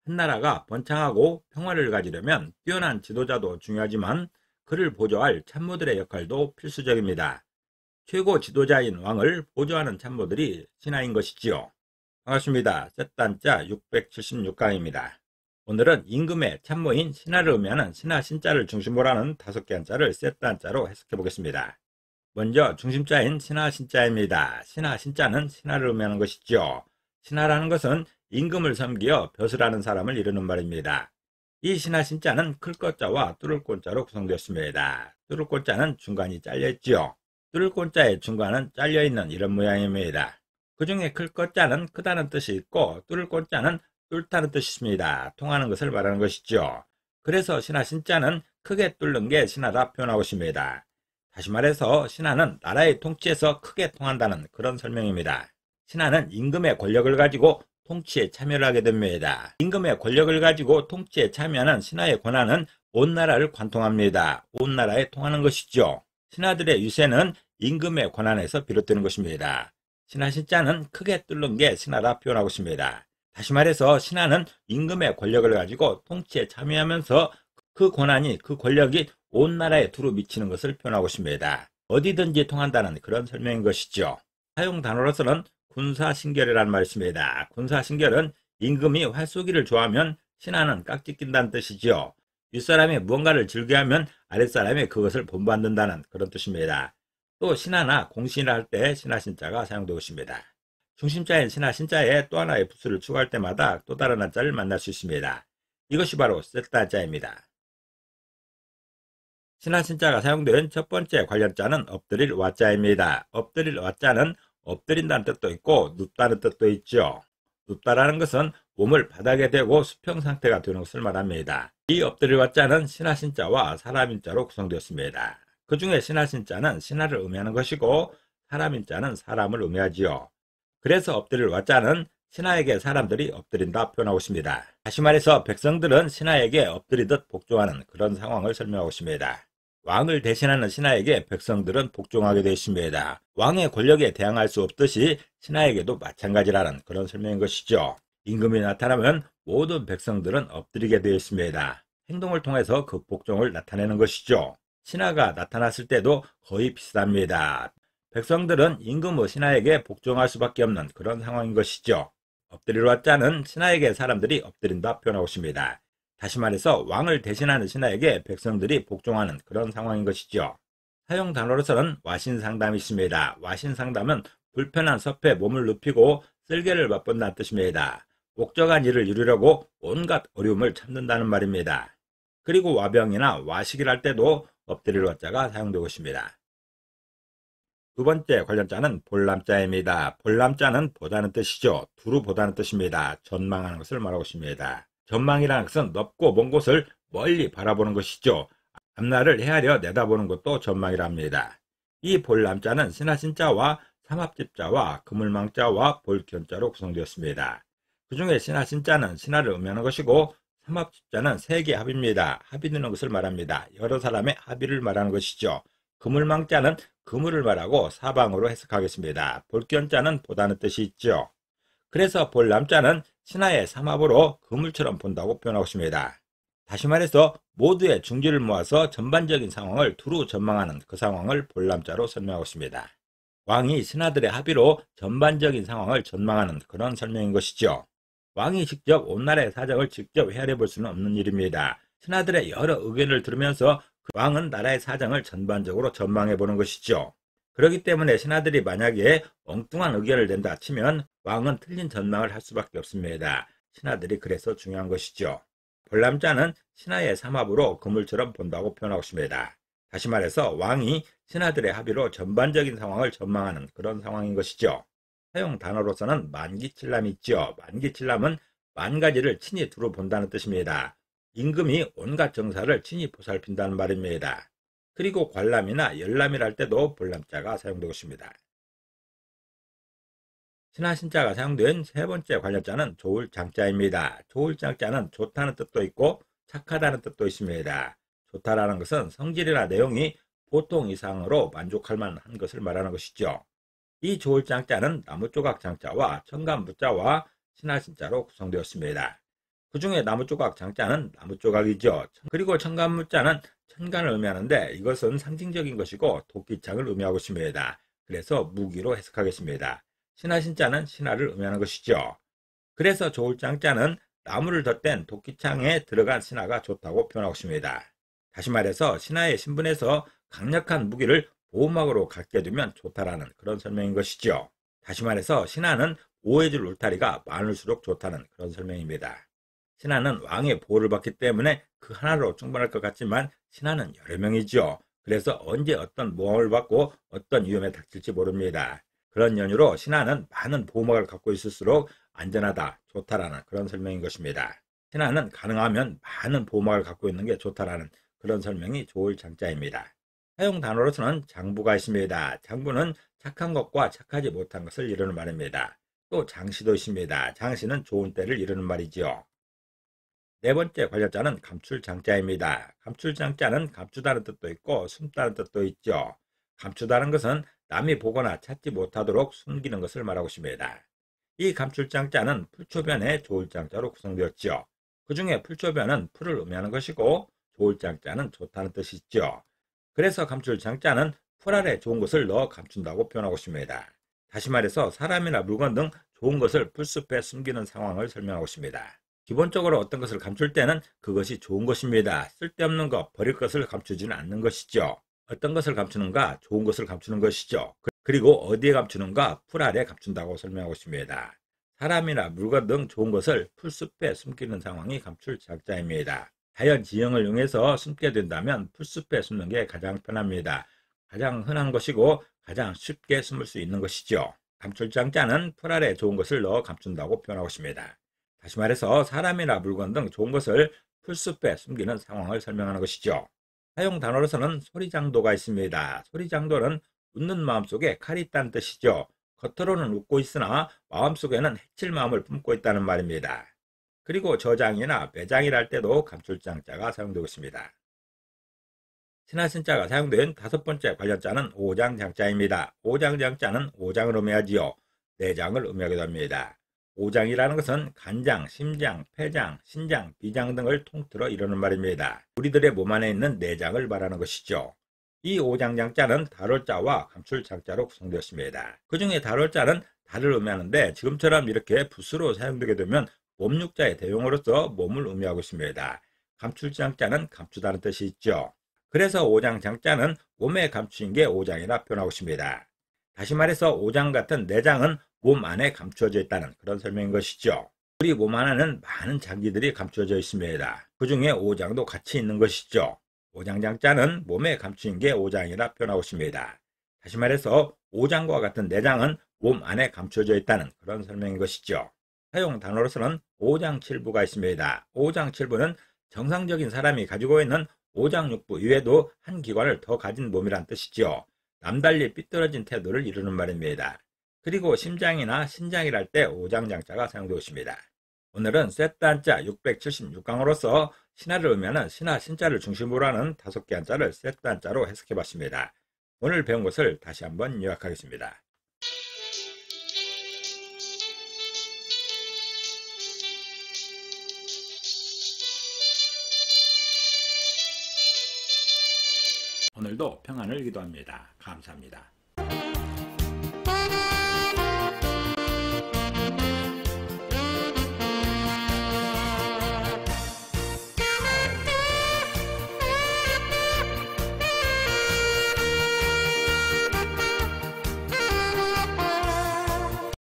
한 나라가 번창하고 평화를 가지려면 뛰어난 지도자도 중요하지만 그를 보조할 참모들의 역할도 필수적입니다. 최고 지도자인 왕을 보조하는 참모들이 신하인 것이지요. 반갑습니다. 셋단자 676강입니다. 오늘은 임금의 참모인 신하를 의미하는 신하 신자를 중심으로 하는 5개 한자를 셋단자로 해석해 보겠습니다. 먼저 중심자인 신하 신자입니다. 신하 신자는 신하를 의미하는 것이죠. 신하라는 것은 임금을 섬기어 벼슬 하는 사람을 이르는 말입니다. 이 신하 신자는 클 것자와 뚫을 꼴자로 구성되었습니다. 뚫을 꼴자는 중간이 잘려있지요. 뚫을 꼴자의 중간은 잘려있는 이런 모양입니다. 그 중에 클 것자는 크다는 뜻이 있고 뚫을 꼴자는 뚫다는 뜻이 있습니다. 통하는 것을 말하는 것이죠. 그래서 신하 신자는 크게 뚫는 게 신하다 표현하고 있습니다. 다시 말해서 신하는 나라의 통치에서 크게 통한다는 그런 설명입니다. 신하는 임금의 권력을 가지고 통치에 참여를 하게 됩니다. 임금의 권력을 가지고 통치에 참여하는 신하의 권한은 온 나라를 관통합니다. 온 나라에 통하는 것이죠. 신하들의 유세는 임금의 권한에서 비롯되는 것입니다. 신하 신자는 크게 뚫는 게 신하라 표현하고 있습니다. 다시 말해서 신하는 임금의 권력을 가지고 통치에 참여하면서 그 권한이, 그 권력이 온 나라에 두루 미치는 것을 표현하고 있습니다. 어디든지 통한다는 그런 설명인 것이죠. 사용 단어로서는 군사신결이라는 말이 있습니다. 군사신결은 임금이 활쏘기를 좋아하면 신하는 깍지 낀다는 뜻이지요. 윗사람이 무언가를 즐겨하면 아랫사람이 그것을 본받는다는 그런 뜻입니다. 또 신하나 공신이라 할 때 신하 신자가 사용되고 있습니다. 중심자인 신하 신자에 또 하나의 부수를 추가할 때마다 또 다른 한자를 만날 수 있습니다. 이것이 바로 셋단자입니다. 신하 신자가 사용된 첫 번째 관련자는 엎드릴 와자입니다. 엎드릴 와자는 엎드린다는 뜻도 있고 눕다는 뜻도 있죠. 눕다라는 것은 몸을 바닥에 대고 수평 상태가 되는 것을 말합니다. 이 엎드릴 와자는 신하 신자와 사람 인자로 구성되었습니다. 그 중에 신하 신자는 신하를 의미하는 것이고 사람 인자는 사람을 의미하지요. 그래서 엎드릴 와자는 신하에게 사람들이 엎드린다 표현하고 있습니다. 다시 말해서 백성들은 신하에게 엎드리듯 복종하는 그런 상황을 설명하고 있습니다. 왕을 대신하는 신하에게 백성들은 복종하게 되어 있습니다. 왕의 권력에 대항할 수 없듯이 신하에게도 마찬가지라는 그런 설명인 것이죠. 임금이 나타나면 모든 백성들은 엎드리게 되어 있습니다. 행동을 통해서 그 복종을 나타내는 것이죠. 신하가 나타났을 때도 거의 비슷합니다. 백성들은 임금의 신하에게 복종할 수밖에 없는 그런 상황인 것이죠. 엎드릴 와자는 신하에게 사람들이 엎드린다 표현하고 있습니다. 다시 말해서 왕을 대신하는 신하에게 백성들이 복종하는 그런 상황인 것이죠. 사용 단어로서는 와신상담이 있습니다. 와신상담은 불편한 섭에 몸을 눕히고 쓸개를 맛본다는 뜻입니다. 목적한 일을 이루려고 온갖 어려움을 참는다는 말입니다. 그리고 와병이나 와식을 할 때도 엎드릴 와자가 사용되고 있습니다. 두 번째 관련자는 볼람자입니다. 볼람자는 보다는 뜻이죠. 두루 보다는 뜻입니다. 전망하는 것을 말하고 있습니다. 전망이라는 것은 넓고 먼 곳을 멀리 바라보는 것이죠. 앞날을 헤아려 내다보는 것도 전망이라 합니다. 이 볼람자는 신하 신자와 삼합집자와 그물망자와 볼견자로 구성되었습니다. 그 중에 신하 신자는 신하를 의미하는 것이고 삼합집자는 세계 합입니다. 합의되는 것을 말합니다. 여러 사람의 합의를 말하는 것이죠. 그물망자는 그물을 말하고 사방으로 해석하겠습니다. 볼견자는 보다는 뜻이 있죠. 그래서 볼람자는 신하의 삼합으로 그물처럼 본다고 표현하고 있습니다. 다시 말해서 모두의 중지를 모아서 전반적인 상황을 두루 전망하는 그 상황을 볼람자로 설명하고 있습니다. 왕이 신하들의 합의로 전반적인 상황을 전망하는 그런 설명인 것이죠. 왕이 직접 온 나라의 사정을 직접 헤아려 볼 수는 없는 일입니다. 신하들의 여러 의견을 들으면서 그 왕은 나라의 사정을 전반적으로 전망해 보는 것이죠. 그렇기 때문에 신하들이 만약에 엉뚱한 의견을 낸다 치면 왕은 틀린 전망을 할 수밖에 없습니다. 신하들이 그래서 중요한 것이죠. 볼람자는 신하의 삼합으로 그물처럼 본다고 표현하고 있습니다. 다시 말해서 왕이 신하들의 합의로 전반적인 상황을 전망하는 그런 상황인 것이죠. 사용 단어로서는 만기칠람이 있죠. 만기칠람은 만 가지를 친히 두루 본다는 뜻입니다. 임금이 온갖 정사를 친히 보살핀다는 말입니다. 그리고 관람이나 열람이라 할 때도 볼람자가 사용되고 있습니다. 신하 신자가 사용된 세 번째 관련자는 좋을 장자입니다. 좋을 장자는 좋다는 뜻도 있고 착하다는 뜻도 있습니다. 좋다라는 것은 성질이나 내용이 보통 이상으로 만족할 만한 것을 말하는 것이죠. 이 좋을 장자는 나무조각 장자와 청간부자와 신하 신자로 구성되었습니다. 그 중에 나무조각 장자는 나무조각이죠. 그리고 천간무자는 천간을 의미하는데 이것은 상징적인 것이고 도끼창을 의미하고 있습니다. 그래서 무기로 해석하겠습니다. 신하신자는 신하를 의미하는 것이죠. 그래서 좋을 장자는 나무를 덧댄 도끼창에 들어간 신하가 좋다고 표현하고 있습니다. 다시 말해서 신하의 신분에서 강력한 무기를 보호막으로 갖게 되면 좋다라는 그런 설명인 것이죠. 다시 말해서 신하는 보호해줄 울타리가 많을수록 좋다는 그런 설명입니다. 신하는 왕의 보호를 받기 때문에 그 하나로 충분할 것 같지만 신하는 여러 명이죠. 그래서 언제 어떤 모험을 받고 어떤 위험에 닥칠지 모릅니다. 그런 연유로 신하는 많은 보호막을 갖고 있을수록 안전하다, 좋다라는 그런 설명인 것입니다. 신하는 가능하면 많은 보호막을 갖고 있는 게 좋다라는 그런 설명이 좋을 장자입니다. 사용 단어로서는 장부가 있습니다. 장부는 착한 것과 착하지 못한 것을 이루는 말입니다. 또 장시도 있습니다. 장시는 좋은 때를 이루는 말이지요. 네 번째 관련자는 감출장자입니다. 감출장자는 감추다는 뜻도 있고 숨다는 뜻도 있죠. 감추다는 것은 남이 보거나 찾지 못하도록 숨기는 것을 말하고 있습니다. 이 감출장자는 풀초변의 조울장자로 구성되었죠. 그 중에 풀초변은 풀을 의미하는 것이고 조울장자는 좋다는 뜻이 있죠. 그래서 감출장자는 풀 아래 좋은 것을 넣어 감춘다고 표현하고 있습니다. 다시 말해서 사람이나 물건 등 좋은 것을 풀숲에 숨기는 상황을 설명하고 있습니다. 기본적으로 어떤 것을 감출 때는 그것이 좋은 것입니다. 쓸데없는 것, 버릴 것을 감추지는 않는 것이죠. 어떤 것을 감추는가? 좋은 것을 감추는 것이죠. 그리고 어디에 감추는가? 풀 아래 감춘다고 설명하고 있습니다. 사람이나 물건 등 좋은 것을 풀숲에 숨기는 상황이 감출장자입니다. 자연 지형을 이용해서 숨게 된다면 풀숲에 숨는 게 가장 편합니다. 가장 흔한 것이고 가장 쉽게 숨을 수 있는 것이죠. 감출장자는 풀 아래 좋은 것을 넣어 감춘다고 표현하고 있습니다. 다시 말해서 사람이나 물건 등 좋은 것을 풀숲에 숨기는 상황을 설명하는 것이죠. 사용 단어로서는 소리장도가 있습니다. 소리장도는 웃는 마음속에 칼이 있다는 뜻이죠. 겉으로는 웃고 있으나 마음속에는 해칠 마음을 품고 있다는 말입니다. 그리고 저장이나 매장이랄 때도 감출장자가 사용되고 있습니다. 신하신자가 사용된 다섯 번째 관련자는 오장장자입니다. 오장장자는 오장을 의미하지요. 내장을 의미하기도 합니다. 오장이라는 것은 간장, 심장, 폐장, 신장, 비장 등을 통틀어 이루는 말입니다. 우리들의 몸 안에 있는 내장을 말하는 것이죠. 이 오장장자는 다룰자와 감출장자로 구성되었습니다. 그 중에 다룰자는 달을 의미하는데 지금처럼 이렇게 붓으로 사용되게 되면 몸육자의 대용어로서 몸을 의미하고 있습니다. 감출장자는 감추다는 뜻이 있죠. 그래서 오장장자는 몸에 감추인 게 오장이라 표현하고 있습니다. 다시 말해서 오장 같은 내장은 몸 안에 감추어져 있다는 그런 설명인 것이죠. 우리 몸 안에는 많은 장기들이 감추어져 있습니다. 그 중에 오장도 같이 있는 것이죠. 오장장자는 몸에 감추인 게 오장이라 표현하고 있습니다. 다시 말해서 오장과 같은 내장은 몸 안에 감추어져 있다는 그런 설명인 것이죠. 사용 단어로서는 오장칠부가 있습니다. 오장칠부는 정상적인 사람이 가지고 있는 오장육부 이외에도 한 기관을 더 가진 몸이란 뜻이죠. 남달리 삐뚤어진 태도를 이루는 말입니다. 그리고 심장이나 신장이랄 때 오장장자가 사용되고 있습니다. 오늘은 세트 한자 676강으로서 신하를 의미하는 신하 신자를 중심으로 하는 5개 한자를 세트 한자로 해석해봤습니다. 오늘 배운 것을 다시 한번 요약하겠습니다. 오늘도 평안을 기도합니다. 감사합니다.